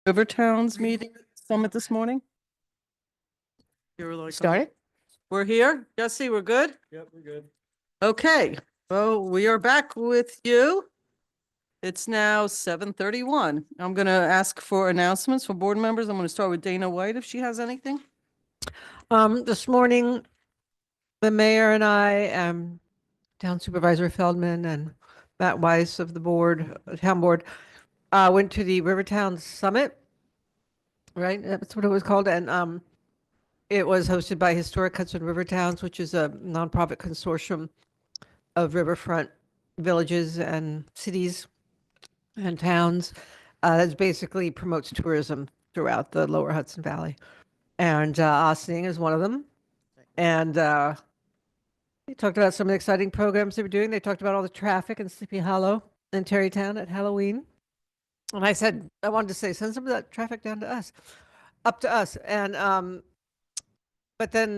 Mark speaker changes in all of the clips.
Speaker 1: River Towns meeting summit this morning? You're like,
Speaker 2: Started?
Speaker 1: we're here. Jesse, we're good?
Speaker 3: Yep, we're good.
Speaker 1: Okay, well, we are back with you. It's now 7:31. I'm going to ask for announcements for board members. I'm going to start with Dana White if she has anything.
Speaker 2: This morning, the mayor and I, Town Supervisor Feldman and Matt Weiss of the board, town board, went to the Rivertown Summit, right? That's what it was called. And it was hosted by Historic Hudson River Towns, which is a nonprofit consortium of riverfront villages and cities and towns that basically promotes tourism throughout the lower Hudson Valley. And Ossining is one of them. And they talked about some of the exciting programs they were doing. They talked about all the traffic in Sleepy Hollow and Terrytown at Halloween. And I said, I wanted to say, send some of that traffic down to us, up to us. And but then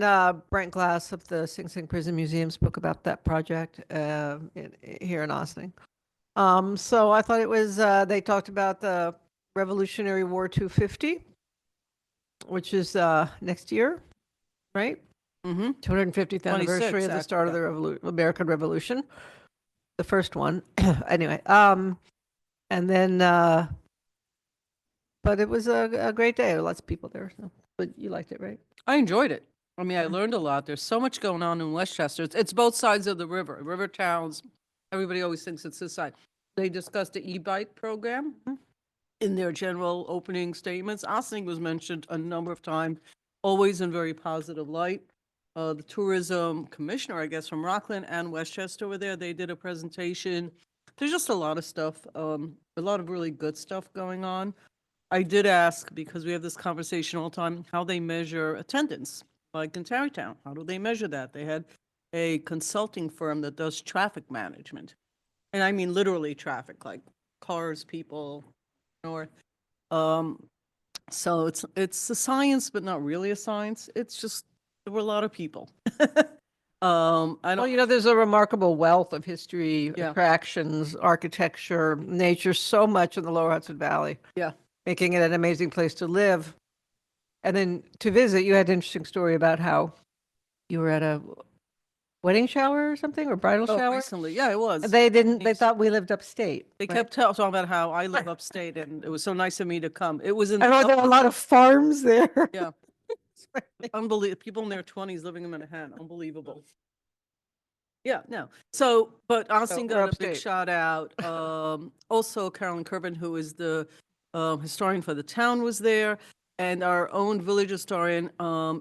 Speaker 2: Brent Glass of the Sing Sing Prison Museum spoke about that project here in Ossining. So I thought it was, they talked about the Revolutionary War 250, which is next year, right?
Speaker 1: Mm-hmm.
Speaker 2: 250th anniversary of the start of the American Revolution, the first one. Anyway, and then, but it was a great day. Lots of people there. So. But you liked it, right?
Speaker 1: I enjoyed it. I mean, I learned a lot. There's so much going on in Westchester. It's both sides of the river. River towns, everybody always thinks it's this side. They discussed the e-bike program in their general opening statements. Ossining was mentioned a number of times, always in very positive light. The tourism commissioner, I guess, from Rockland and Westchester were there. They did a presentation. There's just a lot of stuff, a lot of really good stuff going on. I did ask, because we have this conversation all the time, how they measure attendance, like in Tarrytown. How do they measure that? They had a consulting firm that does traffic management. And I mean literally traffic, like cars, people, north. So it's a science, but not really a science. It's just, there were a lot of people. I
Speaker 2: Well,
Speaker 1: don't,
Speaker 2: you know, there's a remarkable wealth of history,
Speaker 1: Yeah.
Speaker 2: attractions, architecture, nature, so much in the lower Hudson Valley.
Speaker 1: Yeah.
Speaker 2: Making it an amazing place to live. And then to visit, you had an interesting story about how you were at a wedding shower or something, or bridal shower.
Speaker 1: recently, yeah, it was.
Speaker 2: They thought we lived upstate.
Speaker 1: They
Speaker 2: right?
Speaker 1: kept talking about how I live upstate, and it was so nice of me to come. It was in
Speaker 2: I know there were a lot of farms there.
Speaker 1: Yeah. Unbelievable. People in their 20s living in Manhattan. Unbelievable. Yeah, no. So, but Austin
Speaker 2: we're
Speaker 1: got a big
Speaker 2: upstate.
Speaker 1: shout out. Also, Carolyn Kervin, who is the historian for the town, was there. And our own village historian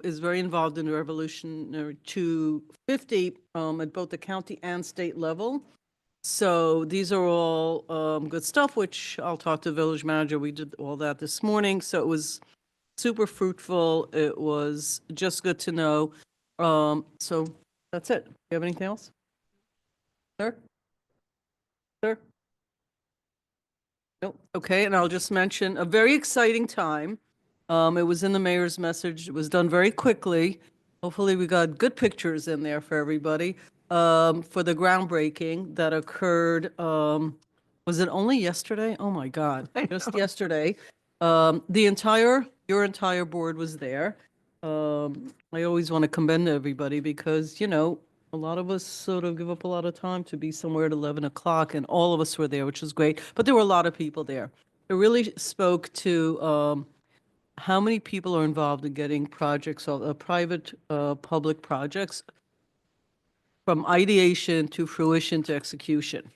Speaker 1: is very involved in the Revolutionary 250 at both the county and state level. So these are all good stuff, which I'll talk to the village manager. We did all that this morning. So it was super fruitful. It was just good to know. So that's it. You have anything else? Sir? Sir? Nope. Okay, and I'll just mention a very exciting time. It was in the mayor's message. It was done very quickly. Hopefully we got good pictures in there for everybody. For the groundbreaking that occurred, was it only yesterday? Oh my God, just yesterday. Your entire board was there. I always want to commend everybody because, you know, a lot of us sort of give up a lot of time to be somewhere at 11 o'clock, and all of us were there, which was great. But there were a lot of people there. It really spoke to how many people are involved in getting projects, private, public projects, from ideation to fruition to execution.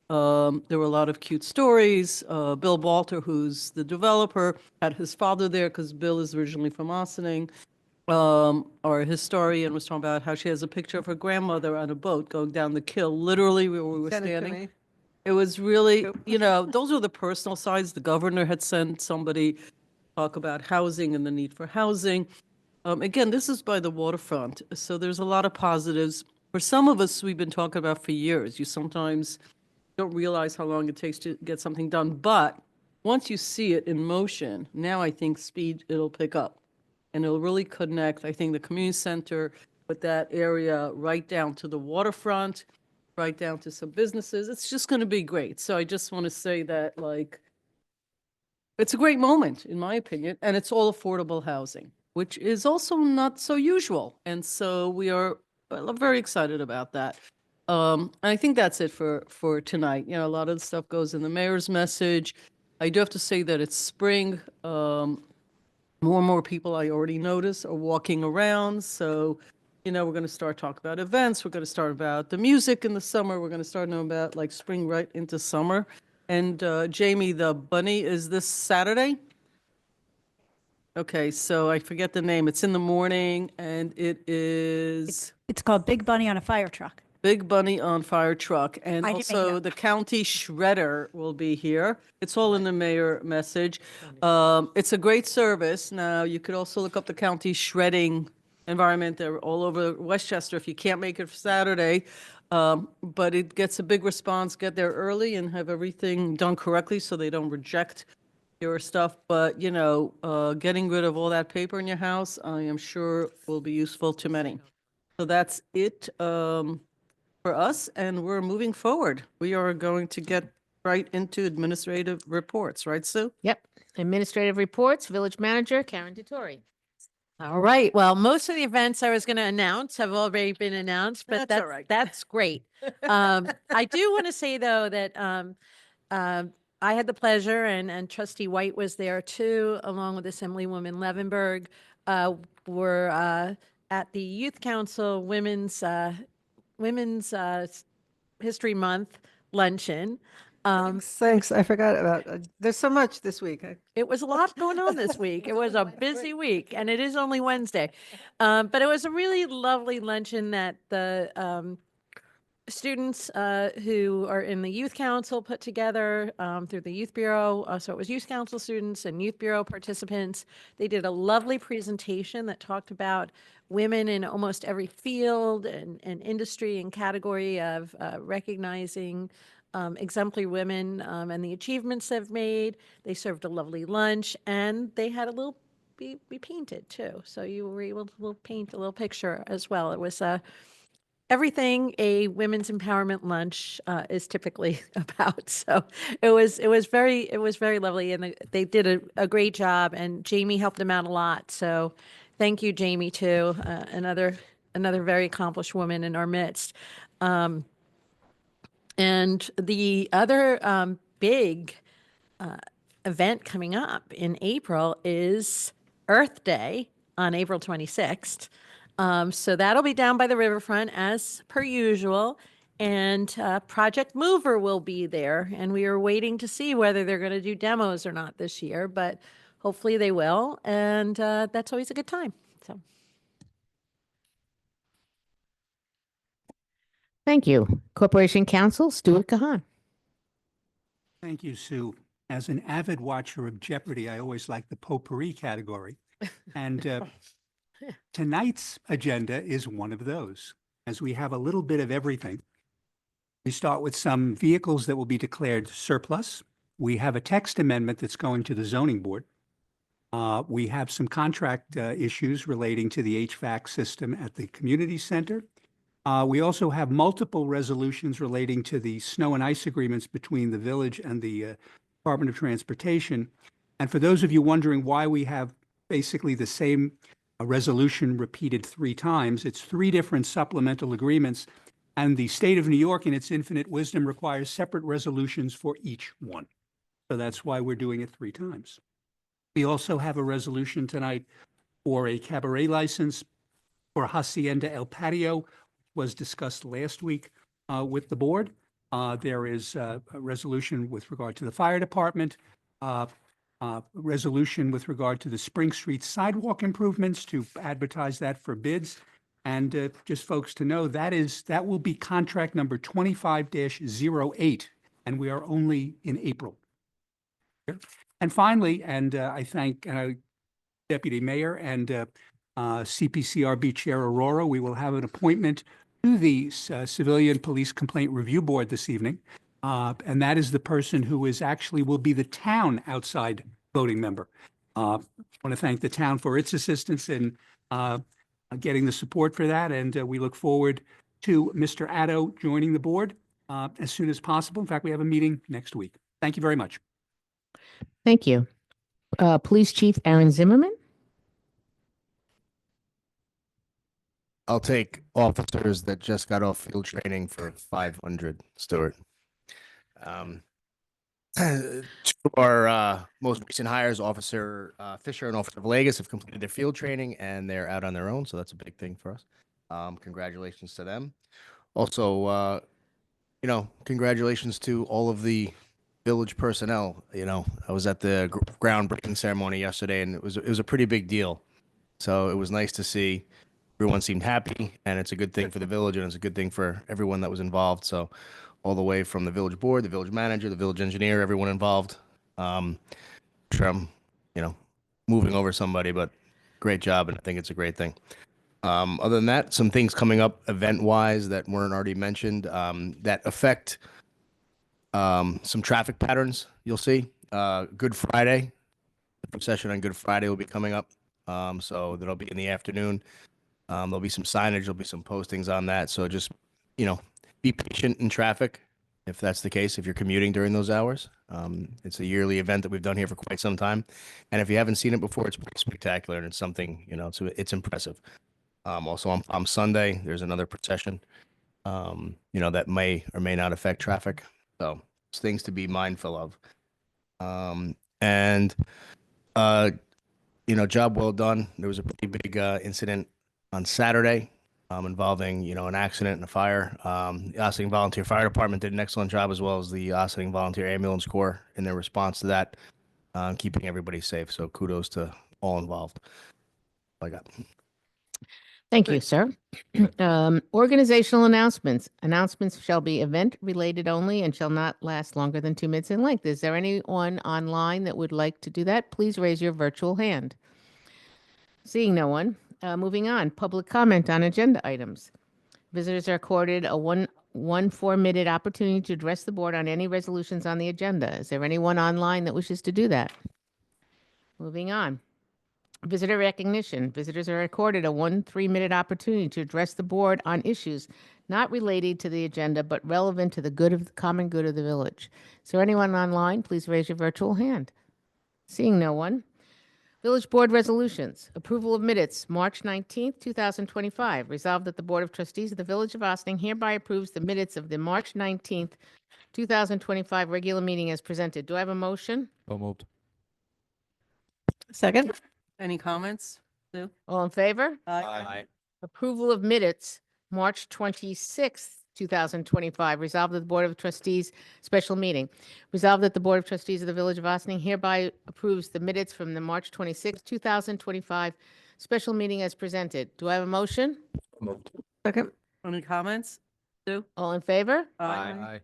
Speaker 1: There were a lot of cute stories. Bill Balter, who's the developer, had his father there because Bill is originally from Ossining. Our historian was talking about how she has a picture of her grandmother on a boat going down the Kill, literally where we were
Speaker 2: Send it to
Speaker 1: standing.
Speaker 2: me.
Speaker 1: It was really, you know, those were the personal sides. The governor had sent somebody talk about housing and the need for housing. Again, this is by the waterfront, so there's a lot of positives. For some of us, we've been talking about for years. You sometimes don't realize how long it takes to get something done, but once you see it in motion, now I think it'll pick up. And it'll really connect, I think, the community center with that area right down to the waterfront, right down to some businesses. It's just going to be great. So I just want to say that, like, it's a great moment, in my opinion, and it's all affordable housing, which is also not so usual. And so we are very excited about that. And I think that's it for tonight. You know, a lot of the stuff goes in the mayor's message. I do have to say that it's spring. More and more people I already notice are walking around. So, you know, we're going to start talking about events. We're going to start about the music in the summer. We're going to start knowing about like spring right into summer. And Jamie, the bunny is this Saturday? Okay, so I forget the name. It's in the morning and it is
Speaker 3: It's called Big Bunny on a Fire Truck.
Speaker 1: Big Bunny on Fire Truck. And
Speaker 3: I didn't make it
Speaker 1: also
Speaker 3: up.
Speaker 1: the county shredder will be here. It's all in the mayor message. It's a great service. Now, you could also look up the county shredding environment. They're all over Westchester if you can't make it for Saturday. But it gets a big response. Get there early and have everything done correctly so they don't reject your stuff. But, you know, getting rid of all that paper in your house, I am sure will be useful to many. So that's it. For us, and we're moving forward. We are going to get right into administrative reports, right, Sue?
Speaker 4: Yep. Administrative reports, village manager Karen DeTore. All right. Well, most of the events I was going to announce have already been announced, but
Speaker 1: That's all right.
Speaker 4: that's great. I do want to say though that I had the pleasure, and Trustee White was there too, along with Assemblywoman Levenberg. Were at the Youth Council Women's History Month luncheon.
Speaker 2: Thanks. I forgot about, there's so much this week.
Speaker 4: It was a lot going on this week. It was a busy week, and it is only Wednesday. But it was a really lovely luncheon that the students who are in the Youth Council put together through the Youth Bureau. So it was Youth Council students and Youth Bureau participants. They did a lovely presentation that talked about women in almost every field and industry and category of recognizing exemplary women and the achievements they've made. They served a lovely lunch, and they had a little, we painted too. So you were able to paint a little picture as well. It was everything a women's empowerment lunch is typically about. So it was very lovely, and they did a great job, and Jamie helped them out a lot. So thank you, Jamie, too. Another very accomplished woman in our midst. And the other big event coming up in April is Earth Day on April 26th. So that'll be down by the riverfront as per usual. And Project Mover will be there. And we are waiting to see whether they're going to do demos or not this year, but hopefully they will. And that's always a good time. So. Thank you. Corporation Counsel, Stuart Kahan.
Speaker 5: Thank you, Sue. As an avid watcher of Jeopardy, I always like the potpourri category. And tonight's agenda is one of those, as we have a little bit of everything. We start with some vehicles that will be declared surplus. We have a text amendment that's going to the zoning board. We have some contract issues relating to the HVAC system at the community center. We also have multiple resolutions relating to the snow and ice agreements between the village and the Department of Transportation. And for those of you wondering why we have basically the same resolution repeated 3 times, it's 3 different supplemental agreements, and the state of New York, in its infinite wisdom, requires separate resolutions for each one. So that's why we're doing it 3 times. We also have a resolution tonight for a cabaret license for Hacienda El Patio, was discussed last week with the board. There is a resolution with regard to the fire department, resolution with regard to the Spring Street sidewalk improvements to advertise that for bids. And just folks to know, that will be contract number 25-08, and we are only in April. And finally, and I thank Deputy Mayor and CPCRB Chair Aurora, we will have an appointment to the Civilian Police Complaint Review Board this evening. And that is the person who will be the town outside voting member. I want to thank the town for its assistance in getting the support for that. And we look forward to Mr. Addo joining the board as soon as possible. In fact, we have a meeting next week. Thank you very much.
Speaker 4: Thank you.
Speaker 6: Police Chief Aaron Zimmerman.
Speaker 7: I'll take officers that just got off field training for 500, Stuart. Two of our most recent hires, Officer Fisher and Officer Villegas, have completed their field training and they're out on their own. So that's a big thing for us. Congratulations to them. Also, congratulations to all of the village personnel. I was at the groundbreaking ceremony yesterday and it was a pretty big deal. So it was nice to see everyone seemed happy, and it's a good thing for the village, and it's a good thing for everyone that was involved. So all the way from the village board, the village manager, the village engineer, everyone involved. Sure, I'm, moving over somebody, but great job, and I think it's a great thing. Other than that, some things coming up event-wise that weren't already mentioned that affect some traffic patterns you'll see. Good Friday, the procession on Good Friday will be coming up. So that'll be in the afternoon. There'll be some signage, there'll be some postings on that. So just, be patient in traffic if that's the case, if you're commuting during those hours. It's a yearly event that we've done here for quite some time. And if you haven't seen it before, it's pretty spectacular and it's something, it's impressive. Also on Sunday, there's another procession, that may or may not affect traffic. So it's things to be mindful of. Job well done. There was a pretty big incident on Saturday involving, an accident and a fire. The Ossining Volunteer Fire Department did an excellent job, as well as the Ossining Volunteer Ambulance Corps in their response to that, keeping everybody safe. So kudos to all involved. I got.
Speaker 6: Thank you, sir. Organizational announcements. Announcements shall be event-related only and shall not last longer than 2 minutes in length. Is there anyone online that would like to do that? Please raise your virtual hand. Seeing no one, moving on. Public comment on agenda items. Visitors are accorded a one 4-minute opportunity to address the board on any resolutions on the agenda. Is there anyone online that wishes to do that? Moving on. Visitor recognition. Visitors are accorded a 3-minute opportunity to address the board on issues not related to the agenda, but relevant to the common good of the village. Is there anyone online? Please raise your virtual hand. Seeing no one. Village Board resolutions. Approval of minutes, March 19th, 2025. Resolved that the Board of Trustees of the Village of Ossining hereby approves the minutes of the March 19th, 2025 regular meeting as presented. Do I have a motion?
Speaker 8: So moved.
Speaker 2: Second?
Speaker 1: Any comments? Sue?
Speaker 6: All in favor?
Speaker 8: Aye.
Speaker 6: Approval of minutes, March 26th, 2025. Resolved that the Board of Trustees special meeting. Resolved that the Board of Trustees of the Village of Ossining hereby approves the minutes from the March 26th, 2025 special meeting as presented. Do I have a motion?
Speaker 2: Second?
Speaker 1: Any comments? Sue?
Speaker 6: All in favor?
Speaker 8: Aye.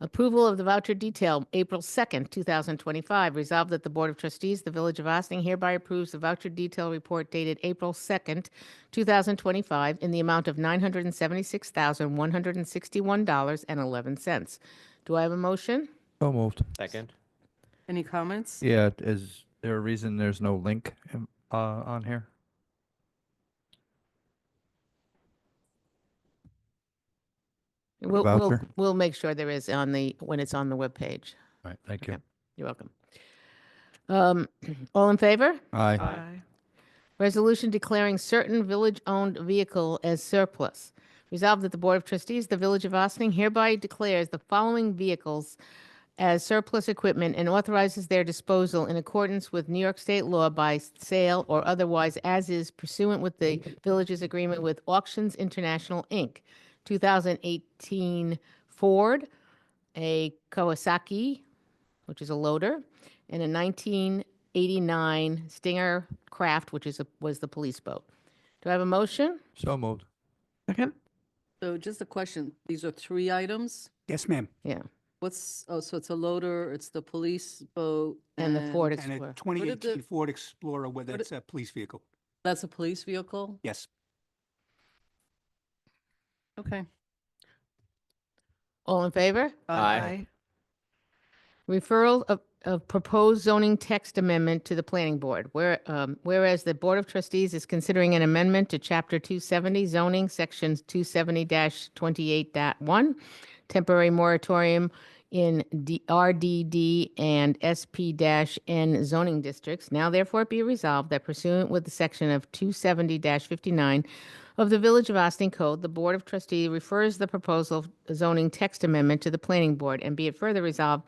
Speaker 6: Approval of the voucher detail, April 2nd, 2025. Resolved that the Board of Trustees, the Village of Ossining hereby approves the voucher detail report dated April 2nd, 2025 in the amount of $976,161.11. Do I have a motion?
Speaker 8: So moved.
Speaker 7: Second.
Speaker 1: Any comments?
Speaker 8: Yeah, is there a reason there's no link on here?
Speaker 6: We'll
Speaker 8: Voucher?
Speaker 6: make sure there is when it's on the webpage.
Speaker 8: All right, thank you.
Speaker 6: Okay. You're welcome. All in favor?
Speaker 8: Aye.
Speaker 6: Resolution declaring certain village-owned vehicle as surplus. Resolved that the Board of Trustees, the Village of Ossining hereby declares the following vehicles as surplus equipment and authorizes their disposal in accordance with New York State law by sale or otherwise as is pursuant with the village's agreement with Auctions International, Inc. 2018 Ford, a Kawasaki, which is a loader, and a 1989 Stinger Craft, which was the police boat. Do I have a motion?
Speaker 8: So moved.
Speaker 2: Second?
Speaker 1: So just a question. These are 3 items?
Speaker 5: Yes, ma'am.
Speaker 6: Yeah.
Speaker 1: So it's a loader, it's the police boat.
Speaker 6: And the Ford
Speaker 5: And a
Speaker 6: Explorer.
Speaker 5: 2018 Ford Explorer, whether it's a police vehicle.
Speaker 1: That's a police vehicle?
Speaker 5: Yes.
Speaker 1: Okay.
Speaker 6: All in favor?
Speaker 7: Aye.
Speaker 6: Referral of proposed zoning text amendment to the planning board. Whereas the Board of Trustees is considering an amendment to Chapter 270 zoning, Sections 270-28.1, temporary moratorium in RDD and SP-N zoning districts. Now therefore be resolved that pursuant with the section of 270-59 of the Village of Austin Code, the Board of Trustees refers the proposal zoning text amendment to the Planning Board, and be it further resolved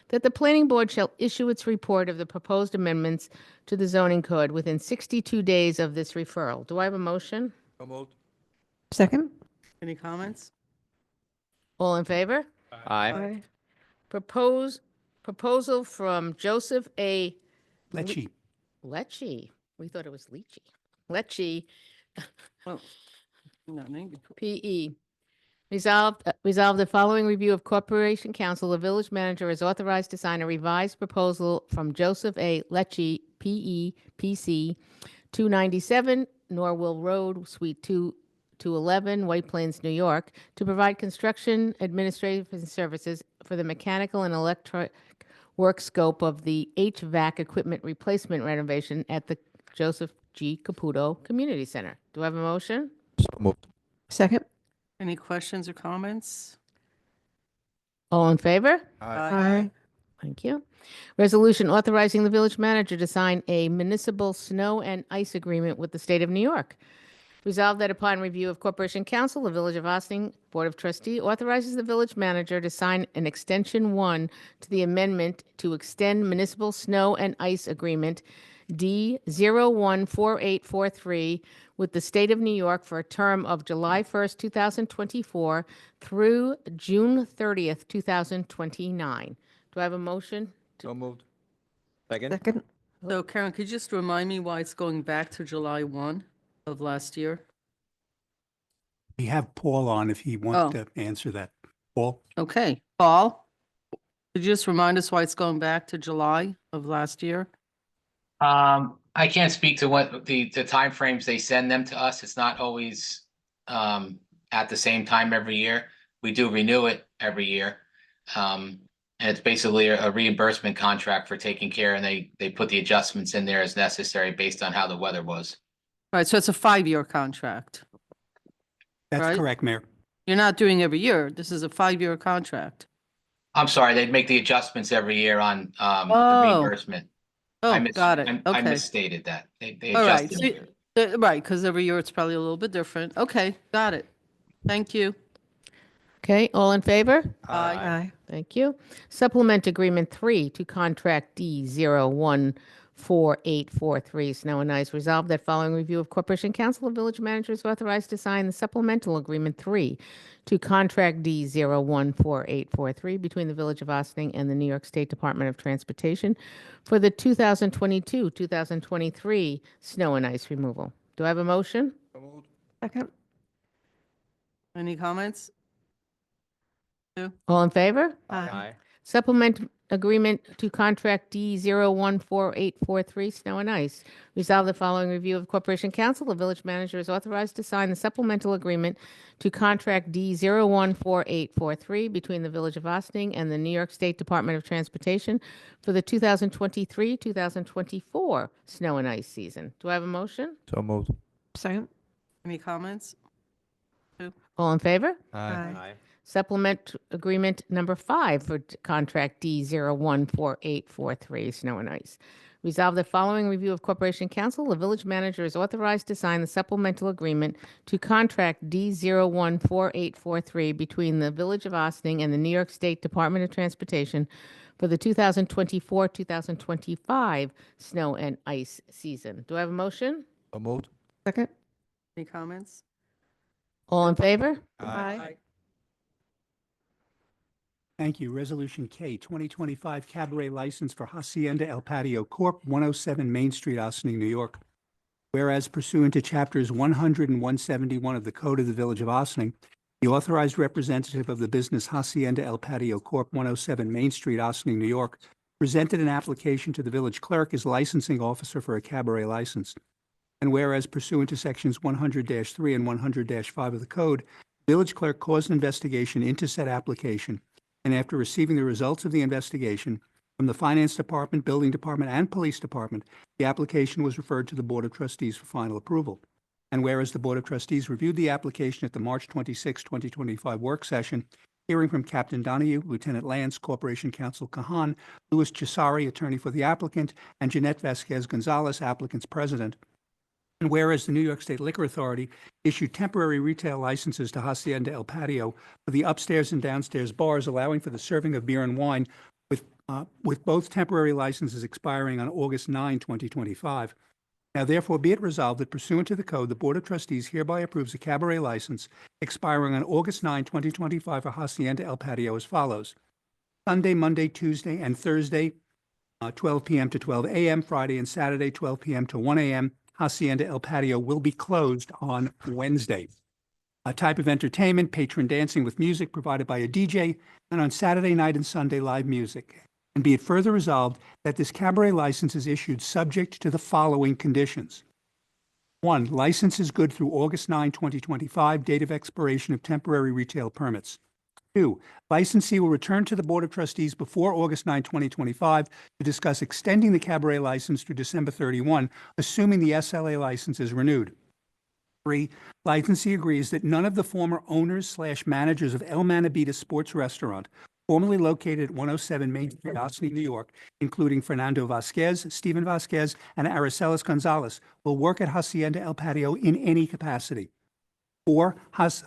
Speaker 6: that the Planning Board shall issue its report of the proposed amendments to the zoning code within 62 days of this referral. Do I have a motion?
Speaker 2: Second?
Speaker 1: Any comments?
Speaker 6: All in favor?
Speaker 2: Aye.
Speaker 6: Proposal from Joseph A.
Speaker 5: Lecce.
Speaker 6: Lecce. We thought it was Lychee. Lecce,
Speaker 1: Well, no, maybe.
Speaker 6: P.E. Resolved the following review of Corporation Council, the village manager is authorized to sign a revised proposal from Joseph A. Lecce, P.E., P.C., 297 Norwell Road, Suite 211, White Plains, New York, to provide construction, administrative and services for the mechanical and electric work scope of the HVAC equipment replacement renovation at the Joseph G. Caputo Community Center. Do I have a motion?
Speaker 8: So moved.
Speaker 2: Second?
Speaker 1: Any questions or comments?
Speaker 6: All in favor?
Speaker 2: Aye.
Speaker 6: Thank you. Resolution authorizing the village manager to sign a municipal snow and ice agreement with the state of New York. Resolved that upon review of Corporation Council, the Village of Austin Board of Trustee authorizes the village manager to sign an Extension 1 to the amendment to extend municipal snow and ice agreement D014843 with the state of New York for a term of July 1st, 2024 through June 30th, 2029. Do I have a motion?
Speaker 8: So moved. Second?
Speaker 2: Second?
Speaker 1: So Karen, could you just remind me why it's going back to July 1 of last year?
Speaker 5: We have Paul on if he wants
Speaker 1: Oh.
Speaker 5: to answer that. Paul?
Speaker 1: Okay, Paul, could you just remind us why it's going back to July of last year?
Speaker 9: I can't speak to what the timeframes they send them to us. It's not always at the same time every year. We do renew it every year. And it's basically a reimbursement contract for taking care, and they put the adjustments in there as necessary based on how the weather was.
Speaker 1: All right, so it's a 5-year contract.
Speaker 5: That's
Speaker 1: Right.
Speaker 5: correct, Mayor.
Speaker 1: You're not doing every year. This is a 5-year contract.
Speaker 9: I'm sorry, they'd make the adjustments every year on the
Speaker 1: Oh.
Speaker 9: reimbursement.
Speaker 1: Oh, got it.
Speaker 9: I
Speaker 1: Okay.
Speaker 9: misstated that. They
Speaker 1: All right,
Speaker 9: adjusted.
Speaker 1: right, because every year it's probably a little bit different. Okay, got it. Thank you.
Speaker 6: Okay, all in favor?
Speaker 2: Aye.
Speaker 6: Thank you. Supplement Agreement 3 to Contract D014843, Snow and Ice. Resolved that following review of Corporation Council, the village manager is authorized to sign the Supplemental Agreement 3 to Contract D014843 between the Village of Austin and the New York State Department of Transportation for the 2022-2023 snow and ice removal. Do I have a motion?
Speaker 2: Second?
Speaker 1: Any comments?
Speaker 6: All in favor?
Speaker 2: Aye.
Speaker 6: Supplement Agreement to Contract D014843, Snow and Ice. Resolve the following review of Corporation Council. The village manager is authorized to sign the supplemental agreement to Contract D014843 between the Village of Austin and the New York State Department of Transportation for the 2023-2024 snow and ice season. Do I have a motion?
Speaker 8: So moved.
Speaker 2: Second?
Speaker 1: Any comments?
Speaker 6: All in favor?
Speaker 2: Aye.
Speaker 6: Supplement Agreement Number 5 for Contract D014843, Snow and Ice. Resolve the following review of Corporation Council. The village manager is authorized to sign the supplemental agreement to Contract D014843 between the Village of Austin and the New York State Department of Transportation for the 2024-2025 snow and ice season. Do I have a motion?
Speaker 8: So moved.
Speaker 2: Second?
Speaker 1: Any comments?
Speaker 6: All in favor?
Speaker 2: Aye.
Speaker 5: Thank you. Resolution K, 2025 Cabaret License for Hacienda El Patio Corp., 107 Main Street, Ossining, New York. Whereas pursuant to Chapters 100 and 171 of the Code of the Village of Ossining, the authorized representative of the business Hacienda El Patio Corp., 107 Main Street, Ossining, New York, presented an application to the village clerk as licensing officer for a cabaret license. And whereas pursuant to Sections 100-3 and 100-5 of the Code, village clerk caused an investigation into said application, and after receiving the results of the investigation from the Finance Department, Building Department, and Police Department, the application was referred to the Board of Trustees for final approval. And whereas the Board of Trustees reviewed the application at the March 26, 2025 work session hearing from Captain Donahue, Lieutenant Lance, Corporation Counsel Kahan, Louis Chisari, attorney for the applicant, and Jeanette Vasquez Gonzalez, applicant's president. And whereas the New York State Liquor Authority issued temporary retail licenses to Hacienda El Patio for the upstairs and downstairs bars, allowing for the serving of beer and wine, with both temporary licenses expiring on August 9, 2025. Now therefore be it resolved that pursuant to the code, the Board of Trustees hereby approves a cabaret license expiring on August 9, 2025 for Hacienda El Patio as follows. Sunday, Monday, Tuesday, and Thursday, 12 p.m. to 12 a.m., Friday and Saturday, 12 p.m. to 1 a.m. Hacienda El Patio will be closed on Wednesday. A type of entertainment, patron dancing with music provided by a DJ, and on Saturday night and Sunday, live music. And be it further resolved that this cabaret license is issued subject to the following conditions. 1, license is good through August 9, 2025, date of expiration of temporary retail permits. 2, licensee will return to the Board of Trustees before August 9, 2025 to discuss extending the cabaret license through December 31, assuming the SLA license is renewed. 3, licensee agrees that none of the former owners/managers of El Manabita Sports Restaurant, formerly located at 107 Main Street, Ossipee, New York, including Fernando Vasquez, Stephen Vasquez, and Aracelis Gonzalez, will work at Hacienda El Patio in any capacity. 4,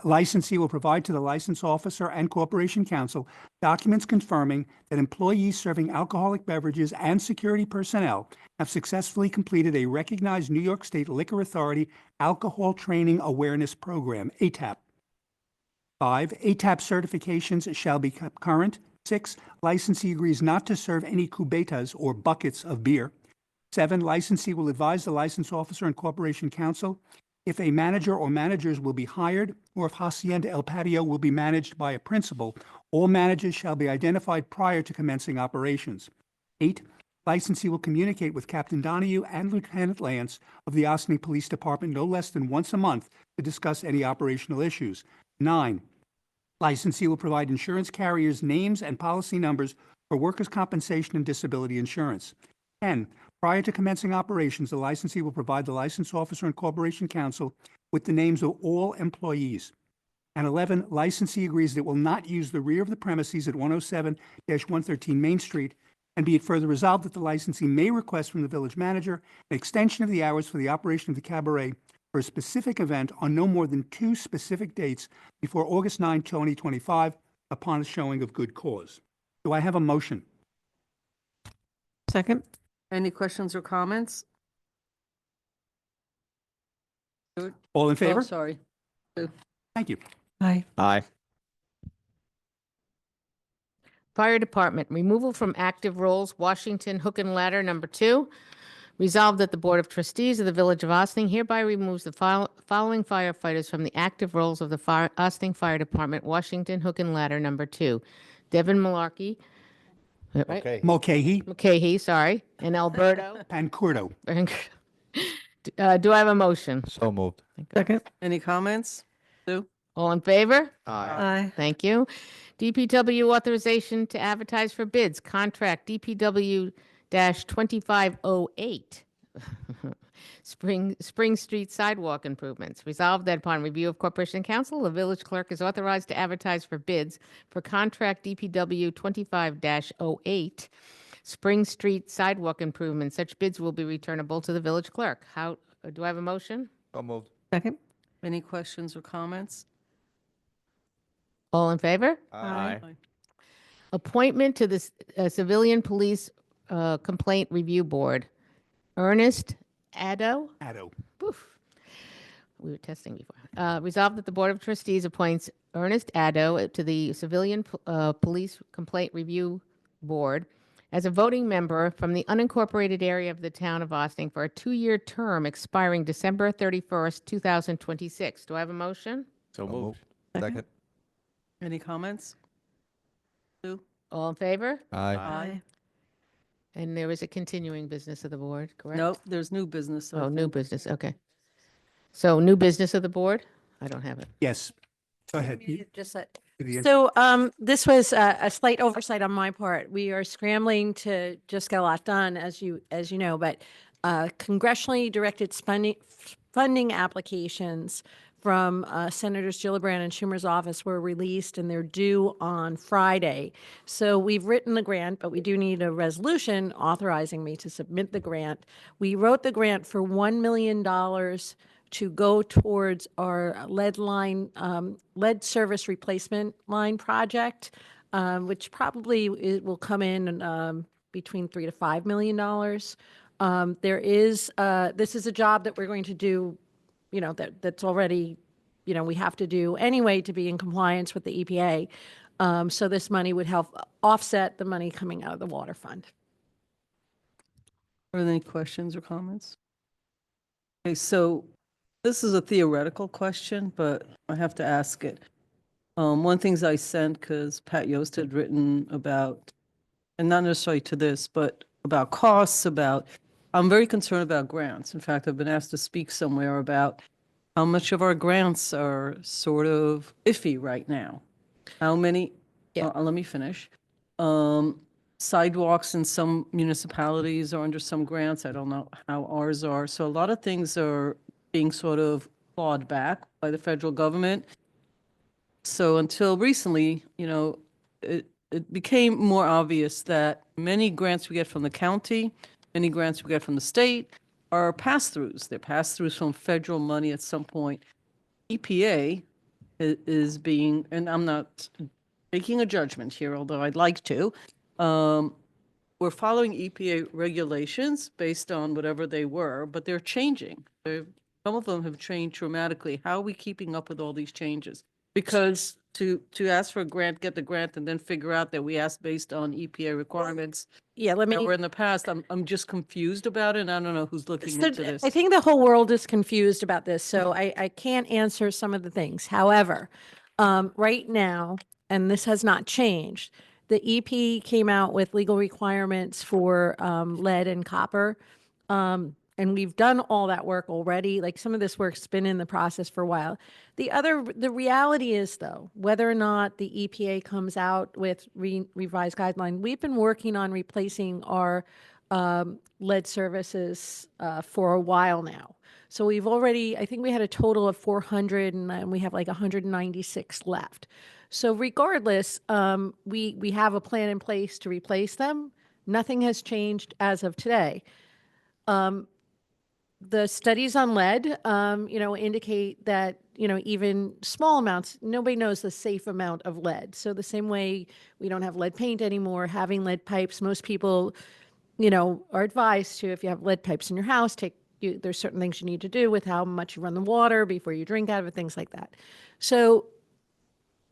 Speaker 5: licensee will provide to the license officer and Corporation Counsel documents confirming that employees serving alcoholic beverages and security personnel have successfully completed a recognized New York State Liquor Authority Alcohol Training Awareness Program, ATAP. 5, ATAP certifications shall be kept current. 6, licensee agrees not to serve any cubetas or buckets of beer. 7, licensee will advise the license officer and Corporation Counsel if a manager or managers will be hired, or if Hacienda El Patio will be managed by a principal. All managers shall be identified prior to commencing operations. 8, licensee will communicate with Captain Donahue and Lieutenant Lance of the Ossipee Police Department no less than once a month to discuss any operational issues. 9, licensee will provide insurance carriers' names and policy numbers for workers' compensation and disability insurance. 10, prior to commencing operations, the licensee will provide the license officer and Corporation Counsel with the names of all employees. And 11, licensee agrees that it will not use the rear of the premises at 107-113 Main Street, and be it further resolved that the licensee may request from the village manager an extension of the hours for the operation of the cabaret for a specific event on no more than 2 specific dates before August 9, 2025, upon a showing of good cause. Do I have a motion?
Speaker 2: Second?
Speaker 1: Any questions or comments?
Speaker 5: All in
Speaker 1: Oh,
Speaker 5: favor?
Speaker 1: sorry.
Speaker 5: Thank you.
Speaker 2: Aye.
Speaker 7: Aye.
Speaker 6: Fire Department, removal from active roles, Washington Hook and Ladder number 2. Resolved that the Board of Trustees of the Village of Ossining hereby removes the following firefighters from the active roles of the Ossining Fire Department, Washington Hook and Ladder number 2. Devin Malarkey, right?
Speaker 7: Okay.
Speaker 6: McCahey, sorry, and Alberto.
Speaker 5: Pancurdo.
Speaker 6: Do I have a motion?
Speaker 8: So moved.
Speaker 2: Second?
Speaker 1: Any comments? Sue?
Speaker 6: All in favor?
Speaker 7: Aye.
Speaker 2: Aye.
Speaker 6: Thank you. DPW authorization to advertise for bids, contract DPW-2508. Spring Street sidewalk improvements. Resolved that upon review of Corporation Council, the village clerk is authorized to advertise for bids for contract DPW 25-08 Spring Street sidewalk improvements. Such bids will be returnable to the village clerk. Do I have a motion?
Speaker 8: So moved.
Speaker 2: Second?
Speaker 1: Any questions or comments?
Speaker 6: All in favor?
Speaker 2: Aye.
Speaker 6: Appointment to the Civilian Police Complaint Review Board. Ernest Addo. Oof. We were testing before. Resolved that the Board of Trustees appoints Ernest Addo to the Civilian Police Complaint Review Board as a voting member from the unincorporated area of the town of Ossining for a 2-year term expiring December 31st, 2026. Do I have a motion?
Speaker 7: So moved.
Speaker 8: Second.
Speaker 1: Any comments? Sue?
Speaker 6: All in favor?
Speaker 8: Aye.
Speaker 1: Aye.
Speaker 6: And there is a continuing business of the board, correct?
Speaker 1: Nope, there's new business. I
Speaker 6: Oh, new
Speaker 1: think.
Speaker 6: business, okay. So new business of the board? I don't have it.
Speaker 5: Yes. Go ahead.
Speaker 3: Just
Speaker 5: So,
Speaker 3: this was a slight oversight on my part. We are scrambling to just get a lot done, as you know, but congressionally directed funding applications
Speaker 4: from Senators Gillibrand and Schumer's office were released, and they're due on Friday. So we've written the grant, but we do need a resolution authorizing me to submit the grant. We wrote the grant for $1 million to go towards our lead service replacement line project, which probably will come in between $3 to $5 million. This is a job that we're going to do, that's already, we have to do anyway to be in compliance with the EPA. So this money would help offset the money coming out of the water fund.
Speaker 1: Are there any questions or comments? Okay, so this is a theoretical question, but I have to ask it. One things I sent, because Pat Yost had written about, and not necessarily to this, but about costs, I'm very concerned about grants. In fact, I've been asked to speak somewhere about how much of our grants are sort of iffy right now. How many, let me finish. Sidewalks in some municipalities are under some grants. I don't know how ours are. So a lot of things are being sort of clawed back by the federal government. So until recently, it became more obvious that many grants we get from the county, many grants we get from the state are pass-throughs. They're pass-throughs from federal money at some point. EPA is being, and I'm not making a judgment here, although I'd like to. We're following EPA regulations based on whatever they were, but they're changing. Some of them have changed dramatically. How are we keeping up with all these changes? Because to ask for a grant, get the grant, and then figure out that we asked based on EPA requirements
Speaker 4: Yeah,
Speaker 1: that were in the past, I'm just confused about it, and I don't know who's looking
Speaker 4: So
Speaker 1: into this.
Speaker 4: I think the whole world is confused about this, so I can't answer some of the things. However, right now, and this has not changed, the EP came out with legal requirements for lead and copper. And we've done all that work already. Like, some of this work's been in the process for a while. The reality is, though, whether or not the EPA comes out with revised guideline, we've been working on replacing our lead services for a while now. So we've already, I think we had a total of 400, and we have like 196 left. So regardless, we have a plan in place to replace them. Nothing has changed as of today. The studies on lead, indicate that, even small amounts, nobody knows the safe amount of lead. So the same way we don't have lead paint anymore, having lead pipes, most people, are advised to, if you have lead pipes in your house, there's certain things you need to do with how much you run the water before you drink out of it, things like that. So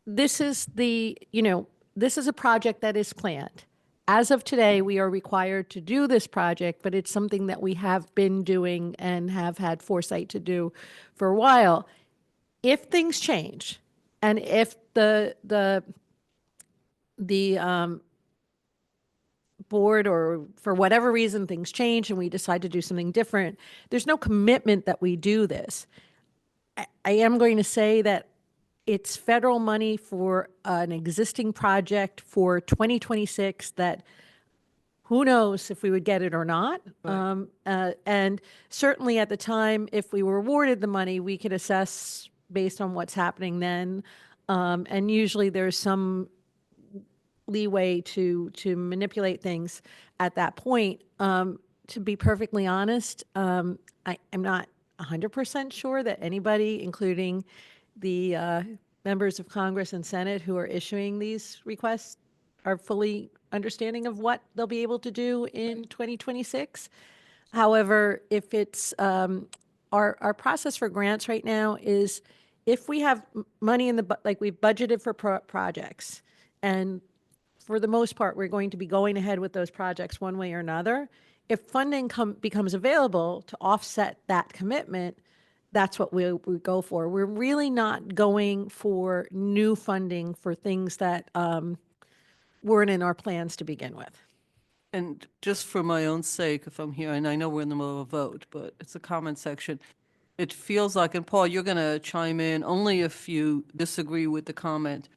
Speaker 4: this is this is a project that is planned. As of today, we are required to do this project, but it's something that we have been doing and have had foresight to do for a while. If things change, and if the board, or for whatever reason things change and we decide to do something different, there's no commitment that we do this. I am going to say that it's federal money for an existing project for 2026 that who knows if we would get it or not. And certainly at the time, if we were awarded the money, we could assess based on what's happening then. And usually there's some leeway to manipulate things at that point. To be perfectly honest, I'm not 100% sure that anybody, including the members of Congress and Senate who are issuing these requests, are fully understanding of what they'll be able to do in 2026. However, if it's our process for grants right now is, if we have money in like we've budgeted for projects, and for the most part, we're going to be going ahead with those projects one way or another. If funding becomes available to offset that commitment, that's what we go for. We're really not going for new funding for things that weren't in our plans to begin with.
Speaker 1: And just for my own sake, if I'm here, and I know we're in the middle of a vote, but it's a comment section. It feels like, and Paul, you're going to chime in only if you disagree with the comment.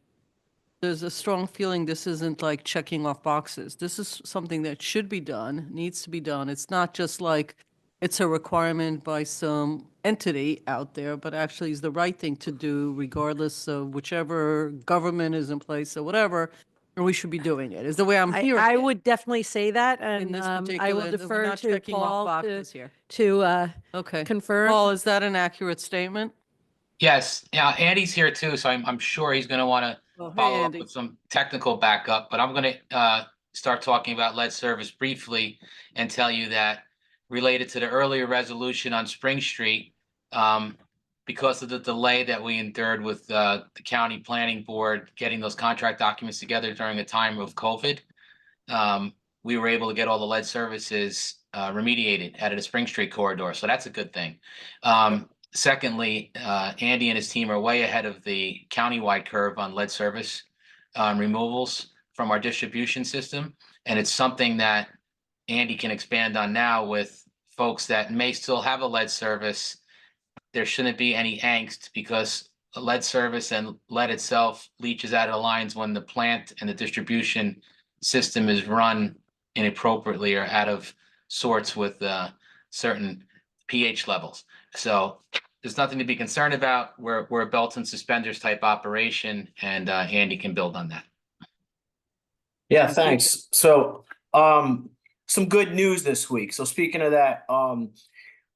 Speaker 1: There's a strong feeling this isn't like checking off boxes. This is something that should be done, needs to be done. It's not just like it's a requirement by some entity out there, but actually is the right thing to do regardless of whichever government is in place or whatever, and we should be doing it, is the way I'm hearing
Speaker 3: I
Speaker 1: it
Speaker 3: would definitely say that,
Speaker 1: in
Speaker 3: and
Speaker 1: this
Speaker 3: I
Speaker 1: particular,
Speaker 3: will
Speaker 1: we're
Speaker 3: defer
Speaker 1: not
Speaker 3: to
Speaker 1: checking off
Speaker 3: Paul
Speaker 1: boxes here.
Speaker 3: to
Speaker 1: Okay.
Speaker 3: confirm.
Speaker 1: Paul, is that an accurate statement?
Speaker 9: Yes, yeah, Andy's here too, so I'm sure he's gonna wanna
Speaker 1: Well, hey,
Speaker 9: follow up
Speaker 1: Andy.
Speaker 9: with some technical backup, but I'm gonna start talking about lead service briefly and tell you that related to the earlier resolution on Spring Street, because of the delay that we endured with the county planning board getting those contract documents together during a time of COVID, we were able to get all the lead services remediated out of the Spring Street corridor, so that's a good thing. Secondly, Andy and his team are way ahead of the countywide curve on lead service removals from our distribution system. And it's something that Andy can expand on now with folks that may still have a lead service. There shouldn't be any angst because lead service and lead itself leaches out of the lines when the plant and the distribution system is run inappropriately or out of sorts with certain pH levels. So there's nothing to be concerned about. We're a belt and suspenders type operation, and Andy can build on that.
Speaker 7: Yeah, thanks. So, some good news this week. So speaking of that,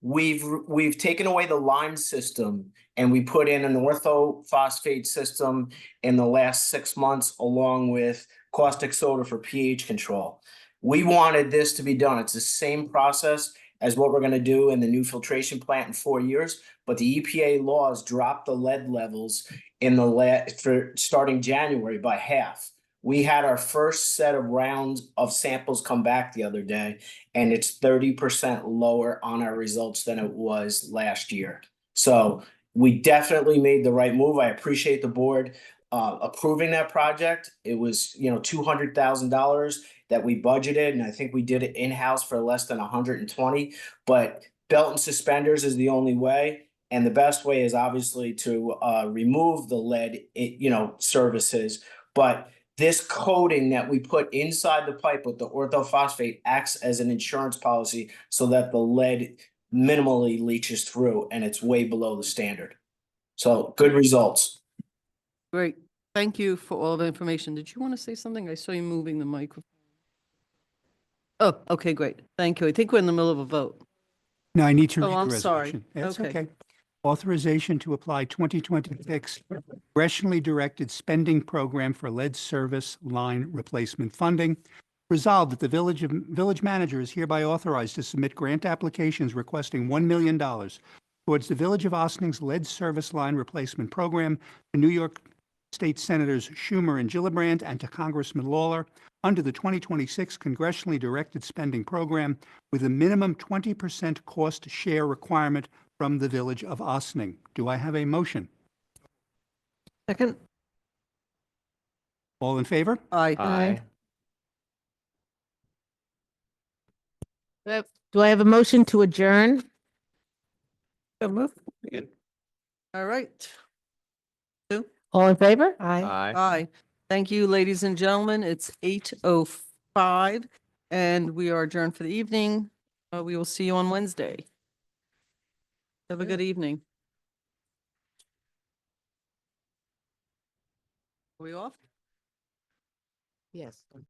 Speaker 7: we've taken away the lime system and we put in an orthophosphate system in the last 6 months, along with caustic soda for pH control. We wanted this to be done. It's the same process as what we're going to do in the new filtration plant in 4 years, but the EPA laws dropped the lead levels in the for starting January by half. We had our first set of rounds of samples come back the other day, and it's 30% lower on our results than it was last year. So we definitely made the right move. I appreciate the board approving that project. It was, $200,000 that we budgeted, and I think we did it in-house for less than 120. But belt and suspenders is the only way. And the best way is obviously to remove the lead, services. But this coating that we put inside the pipe with the orthophosphate acts as an insurance policy so that the lead minimally leaches through and it's way below the standard. So good results.
Speaker 1: Great. Thank you for all the information. Did you want to say something? I saw you moving the microphone. Oh, okay, great. Thank you. I think we're in the middle of a vote.
Speaker 5: No, I need to
Speaker 1: Oh,
Speaker 5: read the
Speaker 1: I'm sorry.
Speaker 5: resolution. That's
Speaker 1: Okay.
Speaker 5: okay. Authorization to apply 2026 congressionally directed spending program for lead service line replacement funding. Resolved that the village manager is hereby authorized to submit grant applications requesting $1 million towards the Village of Ossing's lead service line replacement program to New York State Senators Schumer and Gillibrand and to Congressman Lawler under the 2026 congressionally directed spending program with a minimum 20% cost share requirement from the Village of Ossining. Do I have a motion?
Speaker 2: Second?
Speaker 5: All in favor?
Speaker 1: Aye.
Speaker 6: Do I have a motion to adjourn?
Speaker 2: So move.
Speaker 1: All right.
Speaker 6: All in favor?
Speaker 2: Aye.
Speaker 1: Aye. Thank you, ladies and gentlemen. It's 8:05 and we are adjourned for the evening. We will see you on Wednesday. Have a good evening. Are we off?
Speaker 6: Yes.